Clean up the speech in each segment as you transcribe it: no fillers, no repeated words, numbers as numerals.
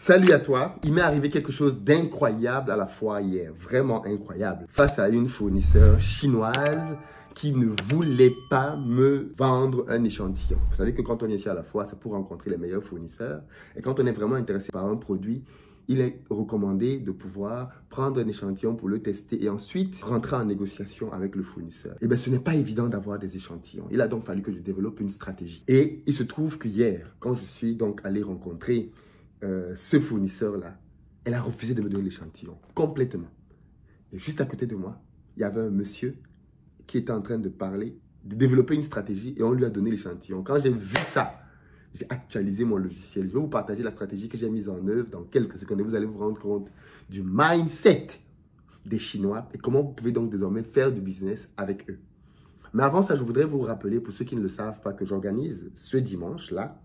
Salut à toi, il m'est arrivé quelque chose d'incroyable à la fois hier, vraiment incroyable, face à une fournisseur chinoise qui ne voulait pas me vendre un échantillon. Vous savez que quand on est ici à la fois, c'est pour rencontrer les meilleurs fournisseurs. Et quand on est vraiment intéressé par un produit, il est recommandé de pouvoir prendre un échantillon pour le tester et ensuite rentrer en négociation avec le fournisseur. Et bien, ce n'est pas évident d'avoir des échantillons. Il a donc fallu que je développe une stratégie. Et il se trouve que hier, quand je suis donc allé rencontrer ce fournisseur-là, elle a refusé de me donner l'échantillon, complètement. Et juste à côté de moi, il y avait un monsieur qui était en train de parler, de développer une stratégie et on lui a donné l'échantillon. Quand j'ai vu ça, j'ai actualisé mon logiciel. Je vais vous partager la stratégie que j'ai mise en œuvre dans quelques secondes et vous allez vous rendre compte du mindset des Chinois et comment vous pouvez donc désormais faire du business avec eux. Mais avant ça, je voudrais vous rappeler, pour ceux qui ne le savent pas, que j'organise ce dimanche-là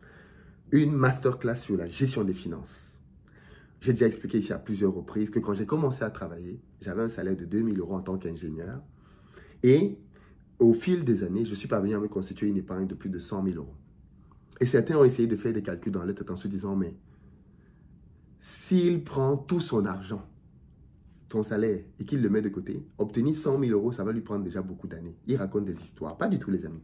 une masterclass sur la gestion des finances. J'ai déjà expliqué ici à plusieurs reprises que quand j'ai commencé à travailler, j'avais un salaire de 2000 € en tant qu'ingénieur. Et au fil des années, je suis parvenu à me constituer une épargne de plus de 100 000 €. Et certains ont essayé de faire des calculs dans leur tête en se disant, mais s'il prend tout son argent, son salaire, et qu'il le met de côté, obtenir 100 000 €, ça va lui prendre déjà beaucoup d'années. Il raconte des histoires. Pas du tout, les amis.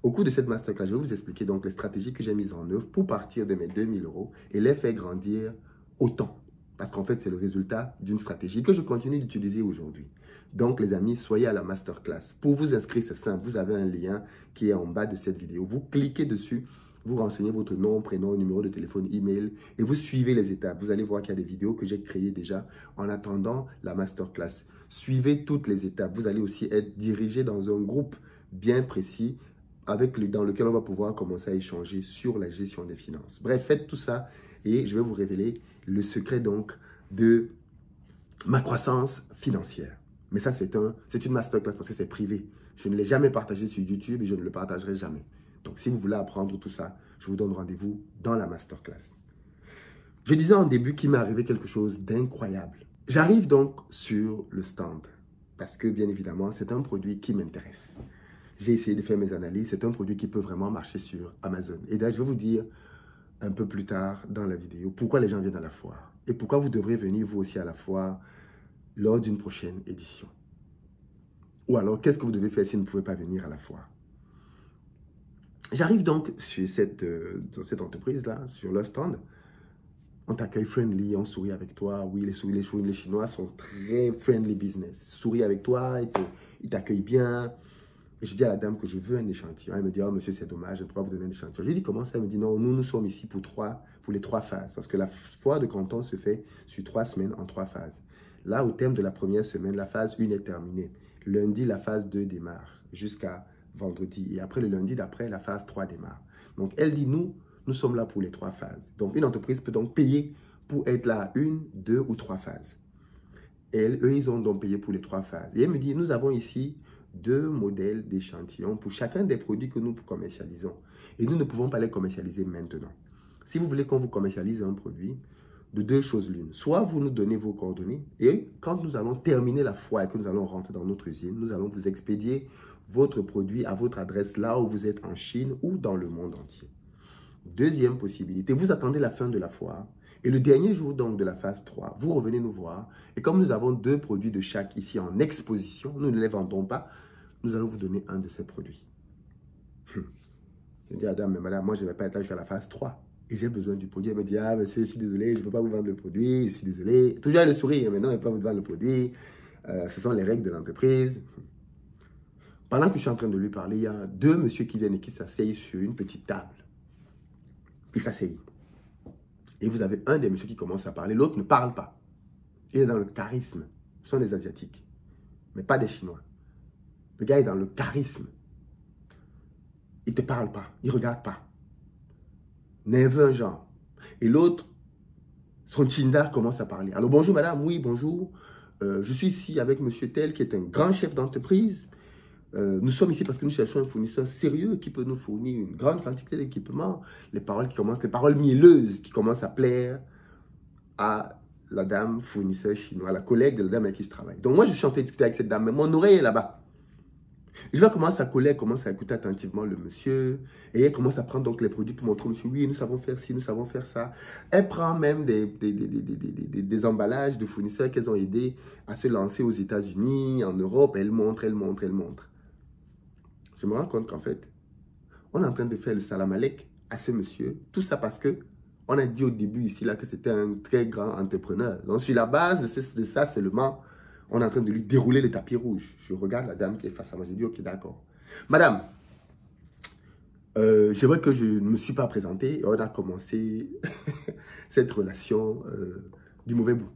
Au cours de cette masterclass, je vais vous expliquer donc les stratégies que j'ai mises en œuvre pour partir de mes 2000 € et les faire grandir autant. Parce qu'en fait, c'est le résultat d'une stratégie que je continue d'utiliser aujourd'hui. Donc, les amis, soyez à la masterclass. Pour vous inscrire, c'est simple. Vous avez un lien qui est en bas de cette vidéo. Vous cliquez dessus, vous renseignez votre nom, prénom, numéro de téléphone, email et vous suivez les étapes. Vous allez voir qu'il y a des vidéos que j'ai créées déjà en attendant la masterclass. Suivez toutes les étapes. Vous allez aussi être dirigé dans un groupe bien précis dans lequel on va pouvoir commencer à échanger sur la gestion des finances. Bref, faites tout ça et je vais vous révéler le secret donc de ma croissance financière. Mais ça, c'est une masterclass parce que c'est privé. Je ne l'ai jamais partagé sur YouTube et je ne le partagerai jamais. Donc, si vous voulez apprendre tout ça, je vous donne rendez-vous dans la masterclass. Je disais en début qu'il m'est arrivé quelque chose d'incroyable. J'arrive donc sur le stand parce que, bien évidemment, c'est un produit qui m'intéresse. J'ai essayé de faire mes analyses. C'est un produit qui peut vraiment marcher sur Amazon. Et là, je vais vous dire un peu plus tard dans la vidéo pourquoi les gens viennent à la foire et pourquoi vous devrez venir vous aussi à la foire lors d'une prochaine édition. Ou alors, qu'est-ce que vous devez faire si vous ne pouvez pas venir à la foire? J'arrive donc sur cette entreprise-là, sur leur stand. On t'accueille friendly, on sourit avec toi. Oui, les Chinois sont très friendly business. Souris avec toi, ils t'accueillent bien. Et je dis à la dame que je veux un échantillon. Elle me dit, oh monsieur, c'est dommage, je ne peux pas vous donner un échantillon. Je lui dis, comment ça? Elle me dit, non, nous sommes ici pour les 3 phases. Parce que la foire de Canton se fait sur 3 semaines en 3 phases. Là, au terme de la première semaine, la phase 1 est terminée. Lundi, la phase 2 démarre jusqu'à vendredi. Et après, le lundi d'après, la phase 3 démarre. Donc, elle dit, nous sommes là pour les 3 phases. Donc, une entreprise peut donc payer pour être là 1, 2 ou 3 phases. Eux, ils ont donc payé pour les 3 phases. Et elle me dit, nous avons ici 2 modèles d'échantillons pour chacun des produits que nous commercialisons. Et nous ne pouvons pas les commercialiser maintenant. Si vous voulez qu'on vous commercialise un produit, de 2 choses l'une. Soit vous nous donnez vos coordonnées et quand nous allons terminer la foire et que nous allons rentrer dans notre usine, nous allons vous expédier votre produit à votre adresse là où vous êtes en Chine ou dans le monde entier. Deuxième possibilité, vous attendez la fin de la foire et le dernier jour donc de la phase 3, vous revenez nous voir et comme nous avons 2 produits de chaque ici en exposition, nous ne les vendons pas, nous allons vous donner un de ces produits. Je dis à la dame, mais madame, moi je ne vais pas être là jusqu'à la phase 3 et j'ai besoin du produit. Elle me dit, ah monsieur, je suis désolé, je ne peux pas vous vendre le produit, je suis désolé. Toujours le sourire, maintenant je ne peux pas vous vendre le produit, ce sont les règles de l'entreprise. Pendant que je suis en train de lui parler, il y a 2 messieurs qui viennent et qui s'asseyent sur une petite table. Ils s'asseyent. Et vous avez un des messieurs qui commence à parler, l'autre ne parle pas. Il est dans le charisme. Ce sont des Asiatiques, mais pas des Chinois. Le gars est dans le charisme. Il ne te parle pas, il ne regarde pas. Nerveux, genre. Et l'autre, son Tindar commence à parler. Alors bonjour madame, oui bonjour. Je suis ici avec monsieur tel qui est un grand chef d'entreprise. Nous sommes ici parce que nous cherchons un fournisseur sérieux qui peut nous fournir une grande quantité d'équipements. Les paroles mielleuses qui commencent à plaire à la dame fournisseur chinois, la collègue de la dame avec qui je travaille. Donc moi je suis en train de discuter avec cette dame, mais mon oreille est là-bas. Je vais commencer à coller, elle commence à écouter attentivement le monsieur. Et elle commence à prendre donc les produits pour montrer au monsieur, oui, nous savons faire ci, nous savons faire ça. Elle prend même des emballages de fournisseurs qu'elles ont aidés à se lancer aux États-Unis, en Europe. Elle montre, elle montre, elle montre. Je me rends compte qu'en fait, on est en train de faire le salam alek à ce monsieur. Tout ça parce que on a dit au début ici là que c'était un très grand entrepreneur. Donc sur la base de ça seulement, on est en train de lui dérouler le tapis rouge. Je regarde la dame qui est face à moi. Je dis, ok, d'accord. Madame, je vois que je ne me suis pas présenté. On a commencé cette relation du mauvais bout.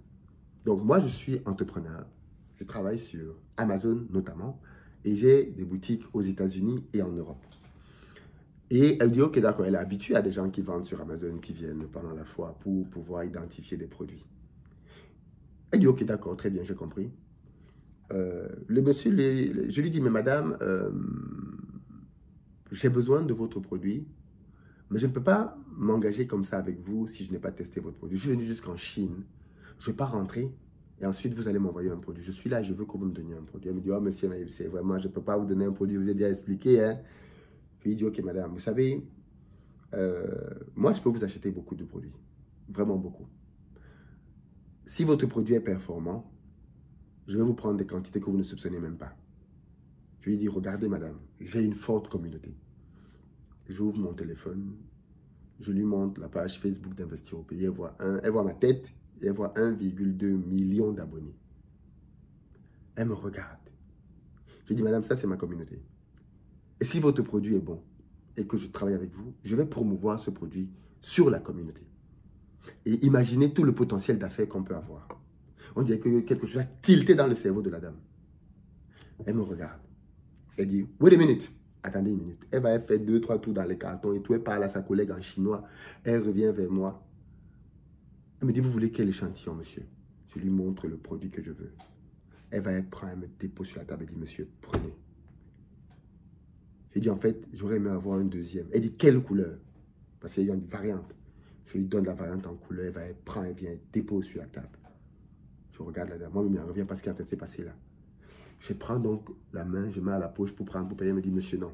Donc moi, je suis entrepreneur. Je travaille sur Amazon notamment. Et j'ai des boutiques aux États-Unis et en Europe. Et elle dit, ok, d'accord, elle est habituée à des gens qui vendent sur Amazon, qui viennent pendant la foire pour pouvoir identifier des produits. Elle dit, ok, d'accord, très bien, j'ai compris. Le monsieur, je lui dis, mais madame, j'ai besoin de votre produit, mais je ne peux pas m'engager comme ça avec vous si je n'ai pas testé votre produit. Je suis venu jusqu'en Chine, je ne vais pas rentrer et ensuite vous allez m'envoyer un produit. Je suis là, je veux que vous me donniez un produit. Elle me dit, oh monsieur, c'est vraiment, je ne peux pas vous donner un produit, je vous ai déjà expliqué. Hein. Puis il dit, ok madame, vous savez, moi je peux vous acheter beaucoup de produits, vraiment beaucoup. Si votre produit est performant, je vais vous prendre des quantités que vous ne soupçonnez même pas. Je lui dis, regardez madame, j'ai une forte communauté. J'ouvre mon téléphone, je lui montre la page Facebook d'Investir au Pays. Elle voit ma tête et elle voit 1,2 million d'abonnés. Elle me regarde. Je dis, madame, ça c'est ma communauté. Et si votre produit est bon et que je travaille avec vous, je vais promouvoir ce produit sur la communauté. Et imaginez tout le potentiel d'affaires qu'on peut avoir. On dirait que quelque chose a tilté dans le cerveau de la dame. Elle me regarde. Elle dit, wait a minute. Attendez une minute. Elle va faire 2-3 tours dans les cartons et tout. Elle parle à sa collègue en chinois. Elle revient vers moi. Elle me dit, vous voulez quel échantillon, monsieur? Je lui montre le produit que je veux. Elle va prendre, elle me dépose sur la table et dit, monsieur, prenez. Je lui dis, en fait, j'aurais aimé avoir un deuxième. Elle dit, quelle couleur? Parce qu'il y a une variante. Je lui donne la variante en couleur. Elle prend, elle vient, elle dépose sur la table. Je regarde la dame. Moi, elle revient parce qu'il est en train de se passer là. Je prends donc la main, je mets à la poche pour prendre, pour payer. Elle me dit, monsieur, non.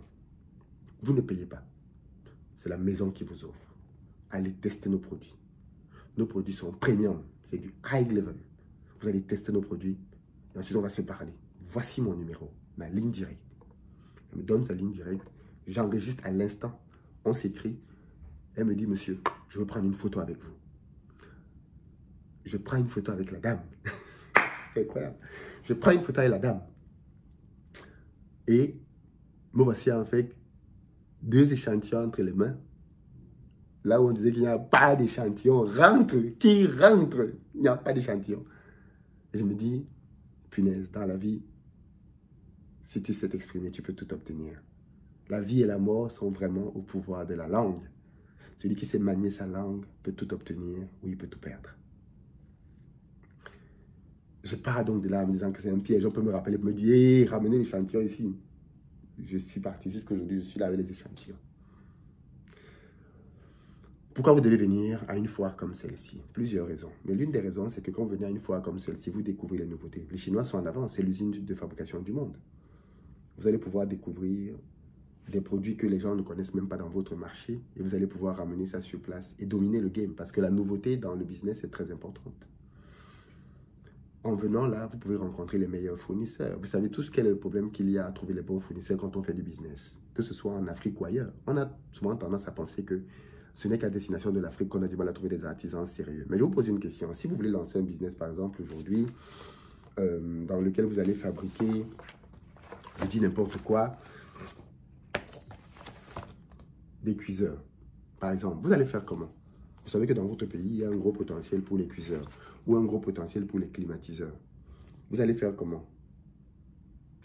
Vous ne payez pas. C'est la maison qui vous offre. Allez tester nos produits. Nos produits sont premium. C'est du high level. Vous allez tester nos produits. Et ensuite, on va se parler. Voici mon numéro, ma ligne directe. Elle me donne sa ligne directe. J'enregistre à l'instant. On s'écrit. Elle me dit, monsieur, je veux prendre une photo avec vous. Je prends une photo avec la dame. C'est incroyable. Je prends une photo avec la dame. Et me voici en fait 2 échantillons entre les mains. Là où on disait qu'il n'y a pas d'échantillon. Rentre, qui rentre? Il n'y a pas d'échantillon. Et je me dis, punaise, dans la vie, si tu sais t'exprimer, tu peux tout obtenir. La vie et la mort sont vraiment au pouvoir de la langue. Celui qui sait manier sa langue peut tout obtenir ou il peut tout perdre. Je pars donc de là en me disant que c'est un piège. On peut me rappeler, me dire, hey, ramenez l'échantillon ici. Je suis parti jusqu'aujourd'hui, je suis là avec les échantillons. Pourquoi vous devez venir à une foire comme celle-ci? Plusieurs raisons. Mais l'une des raisons, c'est que quand vous venez à une foire comme celle-ci, vous découvrez les nouveautés. Les Chinois sont en avance, c'est l'usine de fabrication du monde. Vous allez pouvoir découvrir des produits que les gens ne connaissent même pas dans votre marché et vous allez pouvoir ramener ça sur place et dominer le game parce que la nouveauté dans le business est très importante. En venant là, vous pouvez rencontrer les meilleurs fournisseurs. Vous savez tous quel est le problème qu'il y a à trouver les bons fournisseurs quand on fait du business, que ce soit en Afrique ou ailleurs. On a souvent tendance à penser que ce n'est qu'à destination de l'Afrique qu'on a du mal à trouver des artisans sérieux. Mais je vais vous poser une question. Si vous voulez lancer un business, par exemple, aujourd'hui, dans lequel vous allez fabriquer, je dis n'importe quoi, des cuiseurs, par exemple, vous allez faire comment? Vous savez que dans votre pays, il y a un gros potentiel pour les cuiseurs ou un gros potentiel pour les climatiseurs. Vous allez faire comment?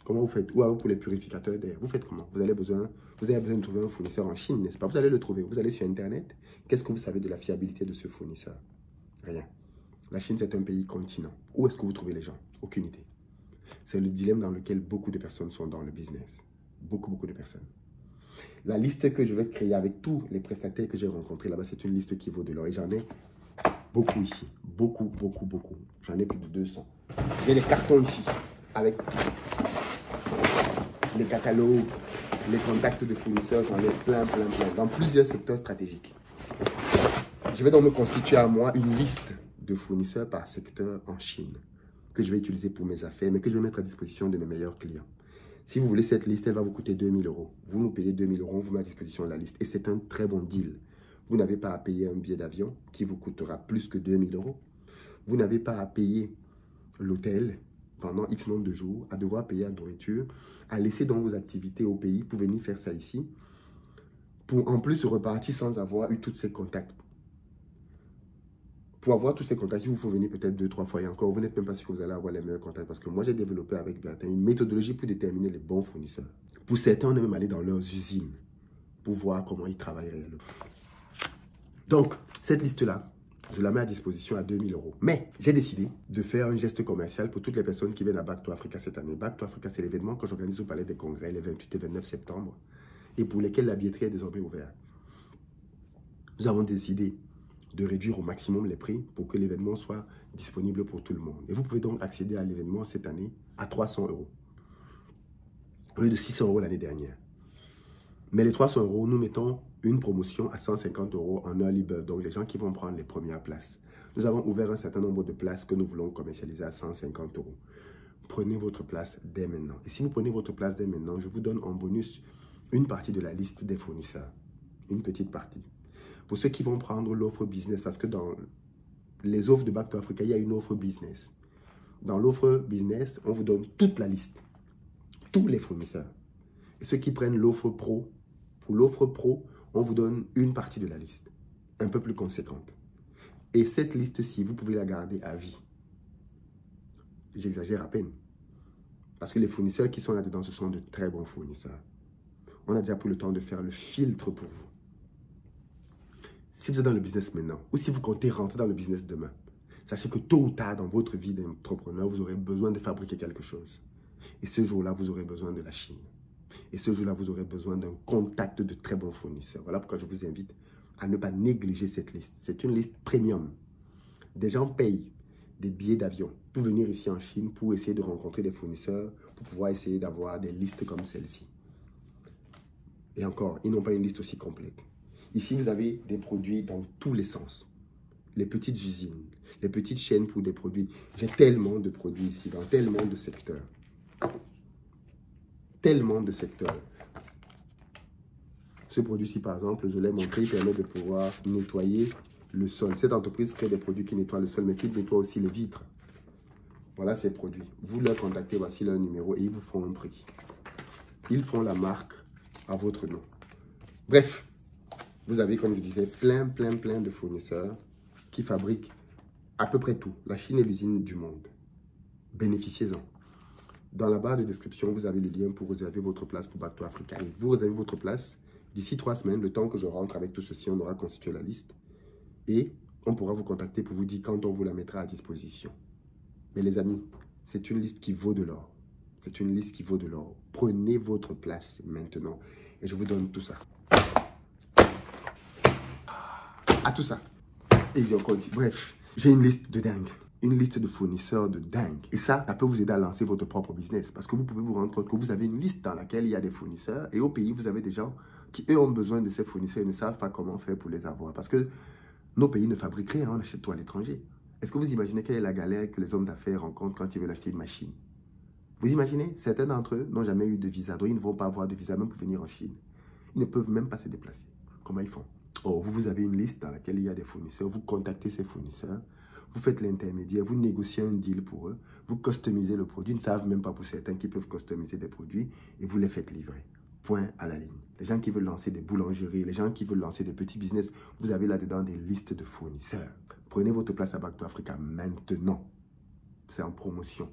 Comment vous faites? Ou alors pour les purificateurs d'air, vous faites comment? Vous avez besoin de trouver un fournisseur en Chine, n'est-ce pas? Vous allez le trouver. Vous allez sur Internet. Qu'est-ce que vous savez de la fiabilité de ce fournisseur? Rien. La Chine, c'est un pays continent. Où est-ce que vous trouvez les gens? Aucune idée. C'est le dilemme dans lequel beaucoup de personnes sont dans le business. Beaucoup de personnes. La liste que je vais créer avec tous les prestataires que j'ai rencontrés là-bas, c'est une liste qui vaut de l'or. Et j'en ai beaucoup ici. Beaucoup. J'en ai plus de 200. J'ai des cartons ici avec les catalogues, les contacts de fournisseurs, j'en ai plein, dans plusieurs secteurs stratégiques. Je vais donc me constituer à moi une liste de fournisseurs par secteur en Chine que je vais utiliser pour mes affaires, mais que je vais mettre à disposition de mes meilleurs clients. Si vous voulez cette liste, elle va vous coûter 2 000 €. Vous nous payez 2 000 €, on vous met à disposition la liste. Et c'est un très bon deal. Vous n'avez pas à payer un billet d'avion qui vous coûtera plus que 2 000 €. Vous n'avez pas à payer l'hôtel pendant X nombre de jours, à devoir payer la nourriture, à laisser dans vos activités au pays pour venir faire ça ici, pour en plus repartir sans avoir eu tous ces contacts. Pour avoir tous ces contacts, il vous faut venir peut-être 2-3 fois et encore, vous n'êtes même pas sûr que vous allez avoir les meilleurs contacts parce que moi, j'ai développé avec Bertin une méthodologie pour déterminer les bons fournisseurs. Pour certains, on est même allé dans leurs usines pour voir comment ils travaillent réellement. Donc, cette liste-là, je la mets à disposition à 2 000 €. Mais j'ai décidé de faire un geste commercial pour toutes les personnes qui viennent à Back to Africa cette année. Back to Africa, c'est l'événement que j'organise au Palais des Congrès les 28 et 29 septembre et pour lesquels la billetterie est désormais ouverte. Nous avons décidé de réduire au maximum les prix pour que l'événement soit disponible pour tout le monde. Et vous pouvez donc accéder à l'événement cette année à 300 €, au lieu de 600 € l'année dernière. Mais les 300 €, nous mettons une promotion à 150 € en early bird, donc les gens qui vont prendre les premières places. Nous avons ouvert un certain nombre de places que nous voulons commercialiser à 150 €. Prenez votre place dès maintenant. Et si vous prenez votre place dès maintenant, je vous donne en bonus une partie de la liste des fournisseurs. Une petite partie. Pour ceux qui vont prendre l'offre business, parce que dans les offres de Back to Africa, il y a une offre business. Dans l'offre business, on vous donne toute la liste. Tous les fournisseurs. Et ceux qui prennent l'offre pro, pour l'offre pro, on vous donne une partie de la liste. Un peu plus conséquente. Et cette liste-ci, vous pouvez la garder à vie. J'exagère à peine. Parce que les fournisseurs qui sont là-dedans, ce sont de très bons fournisseurs. On a déjà pris le temps de faire le filtre pour vous. Si vous êtes dans le business maintenant, ou si vous comptez rentrer dans le business demain, sachez que tôt ou tard dans votre vie d'entrepreneur, vous aurez besoin de fabriquer quelque chose. Et ce jour-là, vous aurez besoin de la Chine. Et ce jour-là, vous aurez besoin d'un contact de très bons fournisseurs. Voilà pourquoi je vous invite à ne pas négliger cette liste. C'est une liste premium. Des gens payent des billets d'avion pour venir ici en Chine, pour essayer de rencontrer des fournisseurs, pour pouvoir essayer d'avoir des listes comme celle-ci. Et encore, ils n'ont pas une liste aussi complète. Ici, vous avez des produits dans tous les sens. Les petites usines, les petites chaînes pour des produits. J'ai tellement de produits ici, dans tellement de secteurs. Tellement de secteurs. Ce produit-ci, par exemple, je l'ai montré, il permet de pouvoir nettoyer le sol. Cette entreprise crée des produits qui nettoient le sol, mais qui nettoient aussi les vitres. Voilà ces produits. Vous leur contactez, voici leur numéro et ils vous font un prix. Ils font la marque à votre nom. Bref. Vous avez, comme je disais, plein de fournisseurs qui fabriquent à peu près tout. La Chine est l'usine du monde. Bénéficiez-en. Dans la barre de description, vous avez le lien pour réserver votre place pour Back to Africa. Et vous réservez votre place d'ici 3 semaines. Le temps que je rentre avec tout ceci, on aura constitué la liste. Et on pourra vous contacter pour vous dire quand on vous la mettra à disposition. Mais les amis, c'est une liste qui vaut de l'or. C'est une liste qui vaut de l'or. Prenez votre place maintenant. Et je vous donne tout ça. À tout ça. Et j'ai encore dit, bref, j'ai une liste de dingue. Une liste de fournisseurs de dingue. Et ça peut vous aider à lancer votre propre business. Parce que vous pouvez vous rendre compte que vous avez une liste dans laquelle il y a des fournisseurs. Et au pays, vous avez des gens qui, eux, ont besoin de ces fournisseurs et ne savent pas comment faire pour les avoir. Parce que nos pays ne fabriquent rien, on achète tout à l'étranger. Est-ce que vous imaginez quelle est la galère que les hommes d'affaires rencontrent quand ils veulent acheter une machine? Vous imaginez? Certains d'entre eux n'ont jamais eu de visa. Donc, ils ne vont pas avoir de visa même pour venir en Chine. Ils ne peuvent même pas se déplacer. Comment ils font? Oh, vous avez une liste dans laquelle il y a des fournisseurs, vous contactez ces fournisseurs, vous faites l'intermédiaire, vous négociez un deal pour eux, vous customisez le produit, ils ne savent même pas pour certains qui peuvent customiser des produits et vous les faites livrer. Point à la ligne. Les gens qui veulent lancer des boulangeries, les gens qui veulent lancer des petits business, vous avez là-dedans des listes de fournisseurs. Prenez votre place à Back to Africa maintenant. C'est en promotion.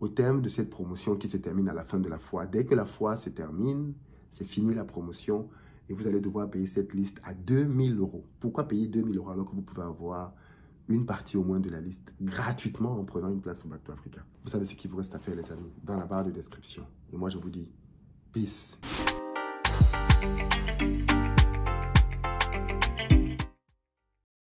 Au terme de cette promotion qui se termine à la fin de la foire, dès que la foire se termine, c'est fini la promotion. Et vous allez devoir payer cette liste à 2 000 €. Pourquoi payer 2 000 € alors que vous pouvez avoir une partie au moins de la liste gratuitement en prenant une place pour Back to Africa? Vous savez ce qu'il vous reste à faire, les amis, dans la barre de description. Et moi, je vous dis, peace.